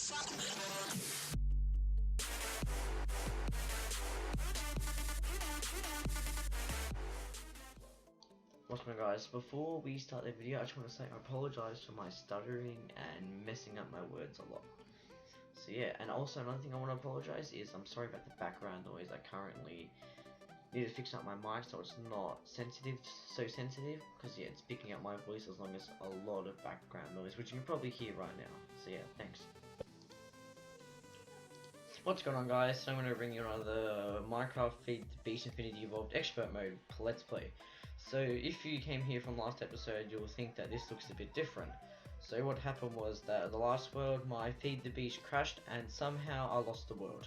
What's going on, guys? Before we start the video, I just want to say I apologize for my stuttering and messing up my words a lot. So yeah, and also another thing I want to apologize is I'm sorry about the background noise. I currently need to fix up my mic so it's not so sensitive, because yeah, it's picking up my voice as long as a lot of background noise, which you can probably hear right now. So yeah, thanks. What's going on, guys? So I'm going to bring you another Minecraft Feed the Beast Infinity Evolved Expert Mode Let's Play. So if you came here from last episode, you'll think that this looks a bit different. So what happened was that the last world, my Feed the Beast crashed and somehow I lost the world.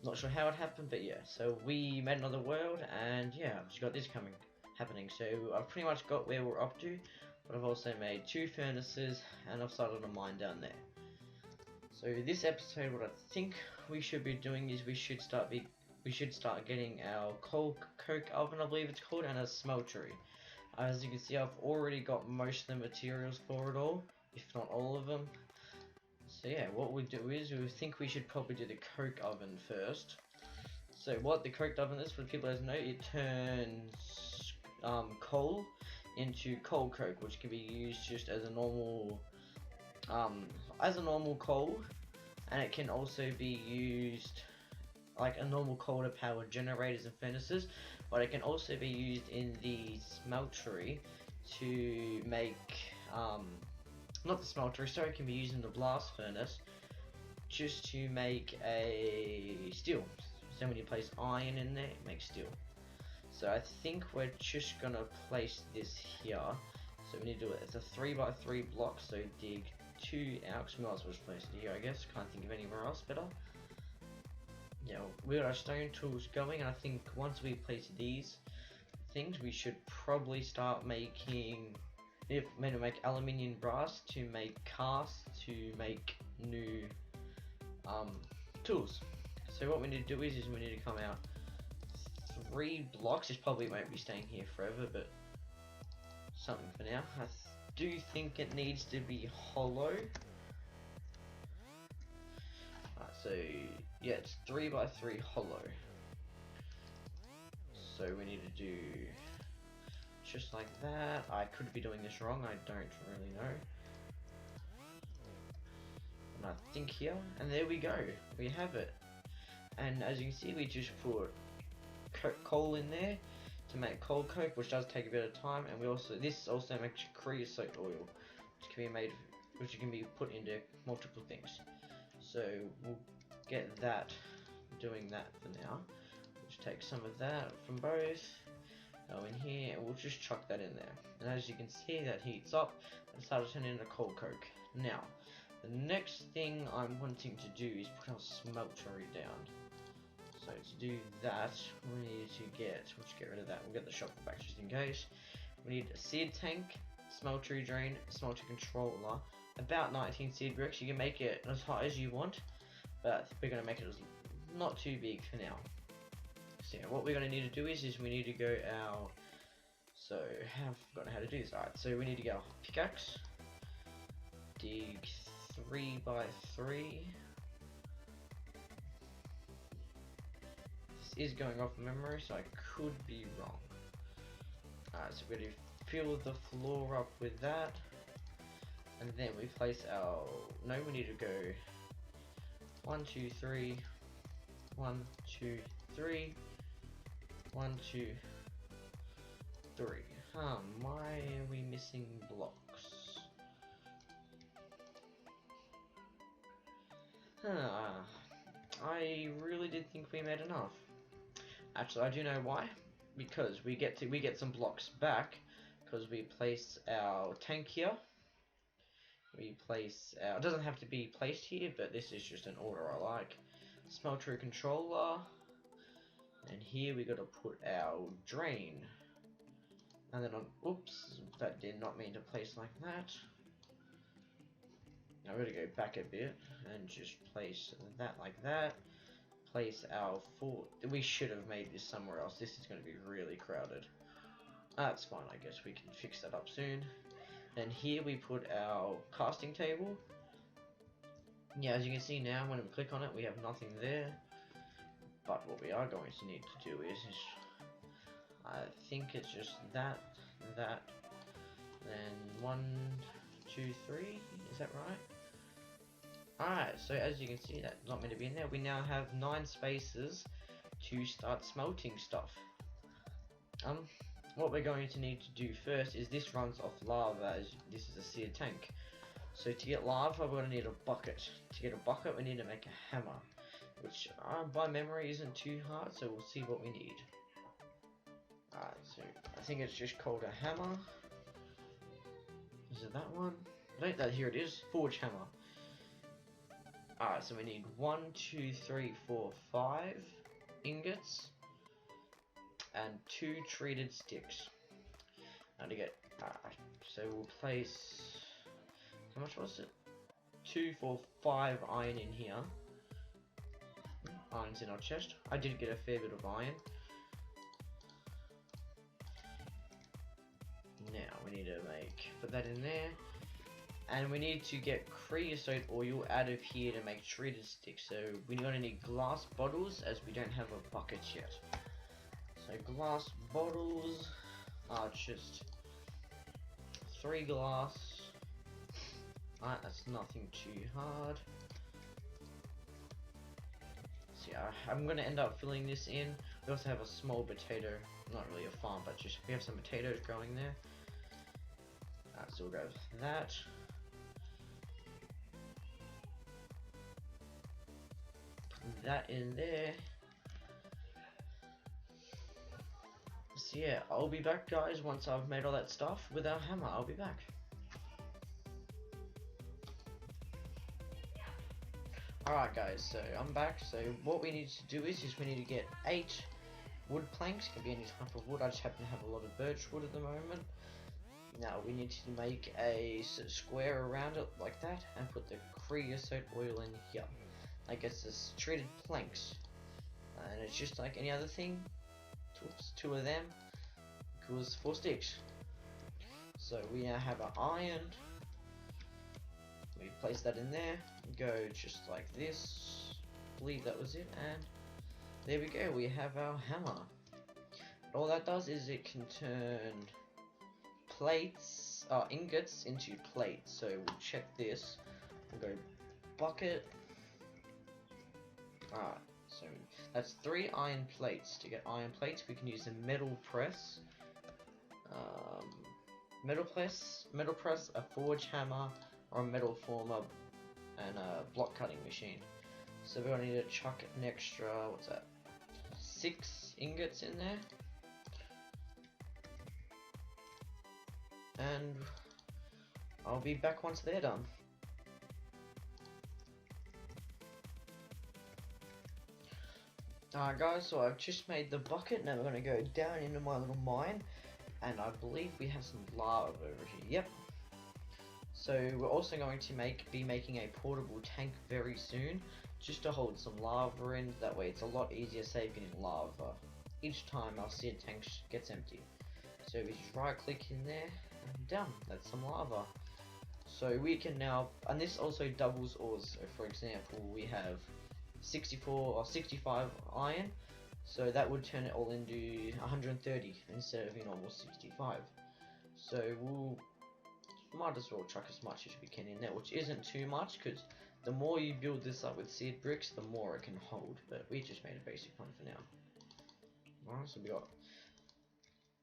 Not sure how it happened, but yeah. So we made another world and yeah, we got this happening. So I've pretty much got where we're up to, but I've also made 2 furnaces and I've started a mine down there. So this episode, what I think we should be doing is we should start getting our coke oven, I believe it's called, and a smeltery. As you can see, I've already got most of the materials for it all, if not all of them. So yeah, what we do is we think we should probably do the coke oven first. So what the coke oven is, for people that don't know, it turns coal into coal coke, which can be used just as a normal coal, and it can also be used like a normal coal to power generators and furnaces, but it can also be used in the smeltery to make not the smeltery, sorry, it can be used in the blast furnace just to make a steel. So when you place iron in there, it makes steel. So I think we're just gonna place this here. So we need to do it. It's a 3x3 block, so dig 2 out, because we might as well just place it here, I guess. Can't think of anywhere else better. Yeah, we got our stone tools going, and I think once we place these things, we should probably start making, make aluminium brass to make casts to make new tools. So what we need to do is we need to come out 3 blocks. This probably won't be staying here forever, but something for now. I do think it needs to be hollow. So yeah, it's 3x3 hollow. So we need to do just like that. I could be doing this wrong, I don't really know. And I think here, and there we go, we have it. And as you can see, we just put coal in there to make coal coke, which does take a bit of time, and this also makes creosote oil, which can be put into multiple things. So we'll get that, doing that for now. We'll just take some of that from both, go in here, and we'll just chuck that in there. And as you can see, that heats up and starts turning into coal coke. Now, the next thing I'm wanting to do is put our smeltery down. So to do that, we need to we'll just get rid of that, we'll get the shotgun back just in case. We need a seed tank, smeltery drain, smelter controller, about 19 seed bricks. You can make it as high as you want, but we're going to make it as not too big for now. So yeah, what we're going to need to do is we need to go I've forgotten how to do this. Alright, so we need to get our pickaxe, dig 3x3. This is going off memory, so I could be wrong. Alright, so we're going to fill the floor up with that. And then we place we need to go 1, 2, 3, 1, 2, 3, 1, 2, 3. Why are we missing blocks? I really did think we made enough. Actually, I do know why. Because we get some blocks back because we place our tank here. We place it doesn't have to be placed here, but this is just an order I like. Smeltery controller, and here we got to put our drain, and then oops, that did not mean to place like that. Now we're gonna go back a bit and just place that like that. Place our we should have made this somewhere else. This is going to be really crowded. That's fine, I guess we can fix that up soon. Then here we put our casting table. Yeah, as you can see now, when we click on it, we have nothing there. But what we are going to need to do is I think it's just that, then 1, 2, 3. Is that right? Alright, so as you can see, that's not meant to be in there. We now have 9 spaces to start smelting stuff. What we're going to need to do first is this runs off lava, as this is a seared tank. So to get lava, we're going to need a bucket. To get a bucket, we need to make a hammer, which by memory isn't too hard, so we'll see what we need. Alright, so I think it's just called a hammer. Is it that one? No, here it is, forge hammer. Alright, so we need 1, 2, 3, 4, 5 ingots and 2 treated sticks. Now to get, so we'll place, how much was it? 2, 4, 5 iron in here. Iron's in our chest. I did get a fair bit of iron. Now we need to put that in there. And we need to get creosote oil out of here to make treated sticks. So we're going to need glass bottles, as we don't have a bucket yet. So glass bottles are just 3 glass. Alright, that's nothing too hard. So yeah, I'm going to end up filling this in. We also have a small potato, not really a farm, but just we have some potatoes growing there. So we'll go with that. Put that in there. So yeah, I'll be back, guys, once I've made all that stuff with our hammer. I'll be back. Alright guys, so I'm back. So what we need to do is we need to get 8 wood planks. Can be any type of wood. I just happen to have a lot of birch wood at the moment. Now we need to make a square around it like that and put the creosote oil in here. That gets us treated planks. And it's just like any other thing. Oops, 2 of them equals 4 sticks. So we now have our iron. We place that in there. Go just like this. I believe that was it. And there we go. We have our hammer. And all that does is it can turn plates, ingots into plates. So we'll check this. We'll go bucket. Alright, so that's 3 iron plates. To get iron plates, we can use a metal press. Metal press, a forge hammer, or a metal former, and a block cutting machine. So we're gonna need to chuck an extra, what's that? 6 ingots in there. And I'll be back once they're done. Alright guys, so I've just made the bucket. Now we're going to go down into my little mine, and I believe we have some lava over here. Yep. So we're also going to be making a portable tank very soon, just to hold some lava in. That way it's a lot easier saving in lava each time our seared tank gets empty. So we just right click in there and done. That's some lava. So we can now, and this also doubles ores. So for example, we have 64 or 65 iron, so that would turn it all into 130 instead of normal 65. So we'll might as well chuck as much as we can in there, which isn't too much, because the more you build this up with seared bricks, the more it can hold. But we just made a basic one for now. Alright, so we got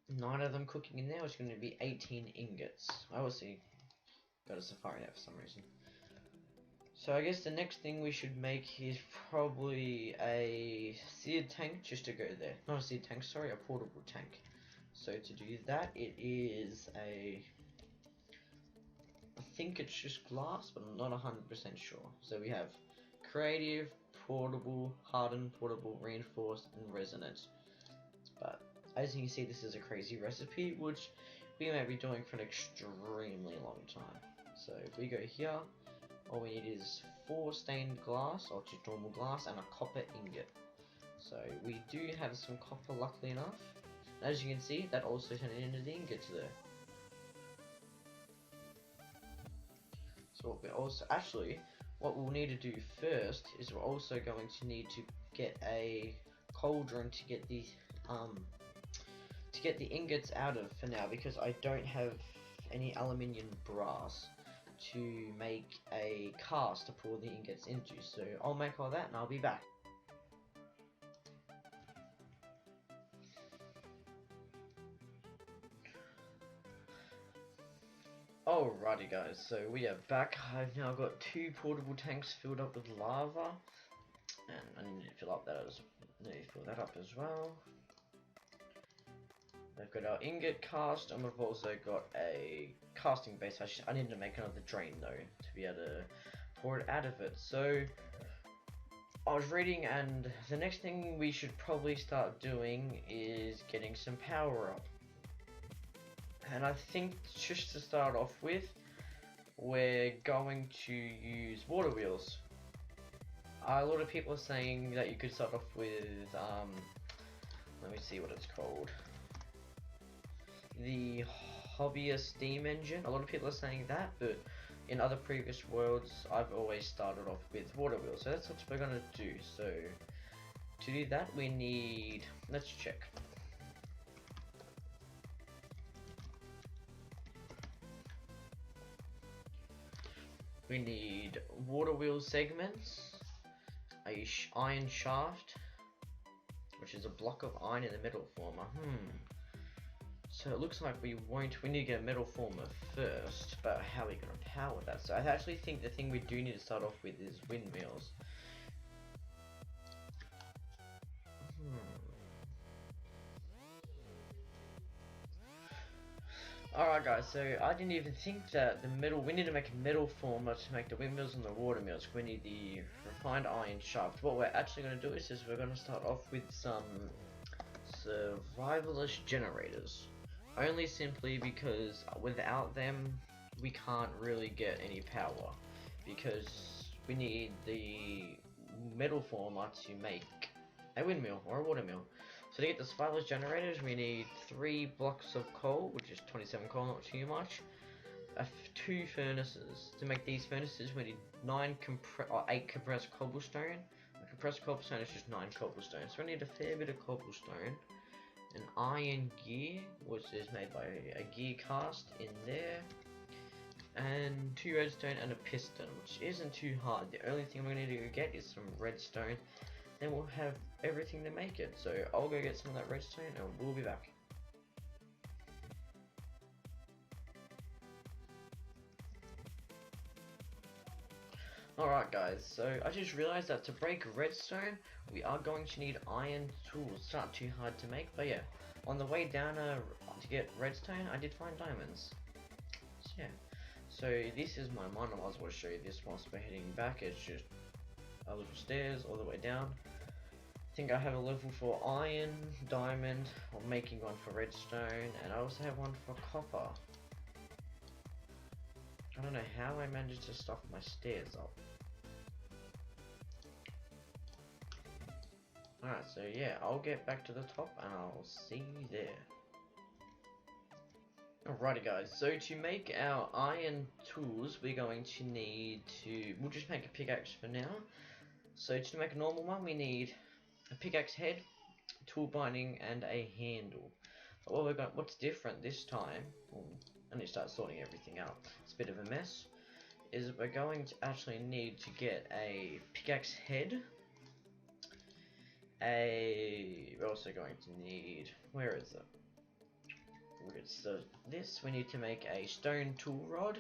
9 of them cooking in there, which is going to be 18 ingots. I obviously got a safari there for some reason. So I guess the next thing we should make is probably a seared tank just to go there. Not a seared tank, sorry, a portable tank. So to do that, it is a, I think it's just glass, but I'm not 100% sure. So we have creative, portable, hardened, portable, reinforced, and resonant. But as you can see, this is a crazy recipe, which we may be doing for an extremely long time. So if we go here, all we need is 4 stained glass, or just normal glass, and a copper ingot. So we do have some copper, luckily enough. And as you can see, that also turned into the ingots there. So what we also, actually, what we'll need to do first is we're also going to need to get a cauldron to get the ingots out of for now, because I don't have any aluminium brass to make a cast to pour the ingots into. So I'll make all that and I'll be back. Alrighty guys, so we are back. I've now got 2 portable tanks filled up with lava, and I need to fill that up as well. We've got our ingot cast, and we've also got a casting base. I need to make another drain though to be able to pour it out of it. So I was reading, and the next thing we should probably start doing is getting some power up. And I think just to start off with, we're going to use water wheels. A lot of people are saying that you could start off with, let me see what it's called. The hobbyist steam engine. A lot of people are saying that, but in other previous worlds, I've always started off with water wheels. So that's what we're gonna do. So to do that, we need, let's check. We need water wheel segments, a iron shaft, which is a block of iron in the metal former. So it looks like we need to get a metal former first, but how are we going to power that? So I actually think the thing we do need to start off with is windmills. Alright guys, so I didn't even think that we need to make a metal former to make the windmills and the water mills. We need the refined iron shaft. What we're actually going to do is we're going to start off with some survivalist generators. Only simply because without them, we can't really get any power. Because we need the metal former to make a windmill or a water mill. So to get the survivalist generators, we need 3 blocks of coal, which is 27 coal, not too much. 2 furnaces. To make these furnaces, we need 8 compressed cobblestone. A compressed cobblestone is just 9 cobblestone. So we need a fair bit of cobblestone. An iron gear, which is made by a gear cast in there. And 2 redstone and a piston, which isn't too hard. The only thing we need to get is some redstone. Then we'll have everything to make it. So I'll go get some of that redstone and we'll be back. Alright guys, so I just realized that to break redstone, we are going to need iron tools. It's not too hard to make, but yeah. On the way down to get redstone, I did find diamonds. So yeah. So this is my mine. I might as well show you this whilst we're heading back. It's just a little stairs all the way down. I think I have a level for iron, diamond, I'm making one for redstone, and I also have one for copper. I don't know how I managed to stuff my stairs up. Alright, so yeah, I'll get back to the top and I'll see you there. Alrighty guys, so to make our iron tools, we're going to need we'll just make a pickaxe for now. So to make a normal one, we need a pickaxe head, tool binding, and a handle. But what's different this time, I need to start sorting everything out, it's a bit of a mess, is we're going to actually need to get a pickaxe head. We're also going to need, where is it? So this, we need to make a stone tool rod,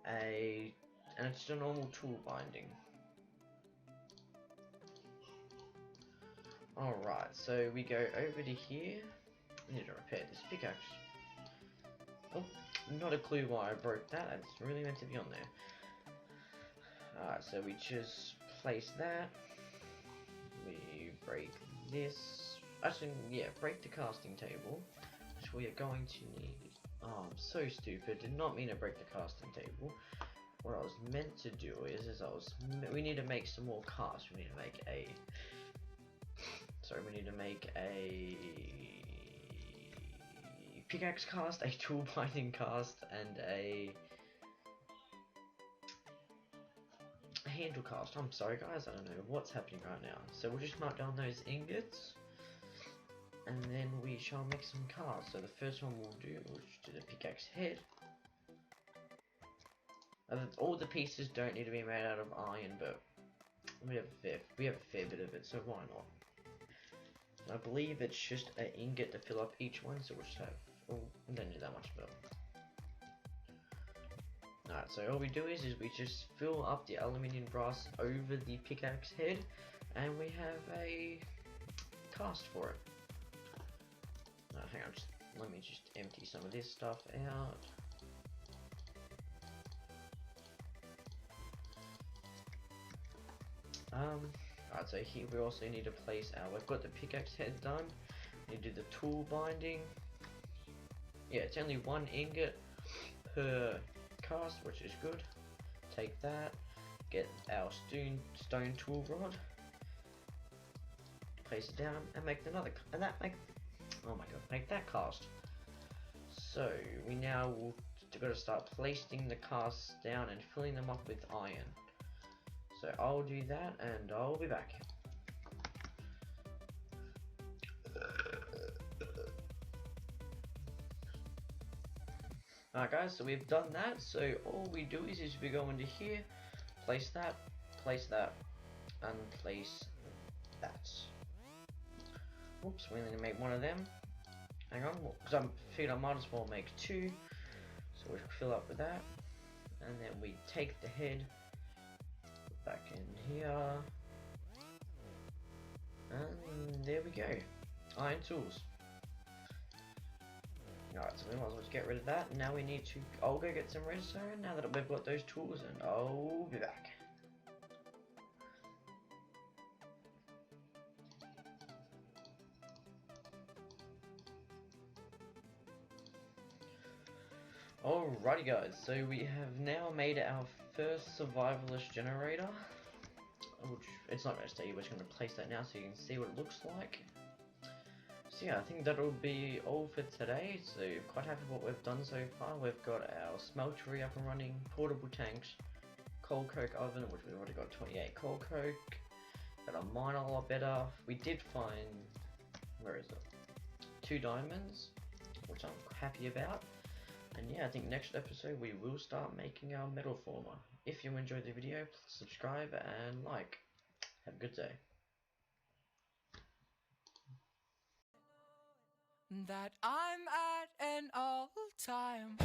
and it's just a normal tool binding. Alright, so we go over to here. I need to repair this pickaxe. Oh, not a clue why I broke that. It's really meant to be on there. Alright, so we just place that. We break this. Actually, yeah, break the casting table, which we are going to need. Oh, I'm so stupid. Did not mean to break the casting table. What I was meant to do we need to make some more casts. We need to make a pickaxe cast, a tool binding cast, and handle cast. I'm sorry guys, I don't know what's happening right now. So we'll just mark down those ingots, and then we shall make some casts. So the first one we'll do the pickaxe head. All the pieces don't need to be made out of iron, but we have a fair bit of it, so why not? I believe it's just an ingot to fill up each one, so we'll just have, oh, we don't need that much metal. Alright, so all we do is we just fill up the aluminium brass over the pickaxe head, and we have a cast for it. Hang on, let me just empty some of this stuff out. Alright, so here we also need to place we've got the pickaxe head done. We need to do the tool binding. Yeah, it's only one ingot per cast, which is good. Take that, get our stone tool rod, place it down, and make another, and that make, oh my god, make that cast. So we now will got to start placing the casts down and filling them up with iron. So I'll do that and I'll be back. Alright guys, so we've done that, so all we do is we go into here, place that, and place that. Oops, we only make one of them. Hang on, because I'm figured I might as well make two. So we'll fill up with that, and then we take the head, put back in here, and there we go, iron tools. Alright, so we might as well just get rid of that. Now we need to, I'll go get some redstone now that we've got those tools, and I'll be back. Alrighty guys, so we have now made our first survivalist generator, which it's not going to stay, we're just going to place that now so you can see what it looks like. So yeah, I think that'll be all for today, so quite happy with what we've done so far. We've got our smeltery up and running, portable tanks, coal coke oven, which we've already got 28 coal coke, got our mine a lot better. We did find, where is it, 2 diamonds, which I'm happy about. And yeah, I think next episode we will start making our metal former. If you enjoyed the video, please subscribe and like. Have a good day. That I'm at an all-time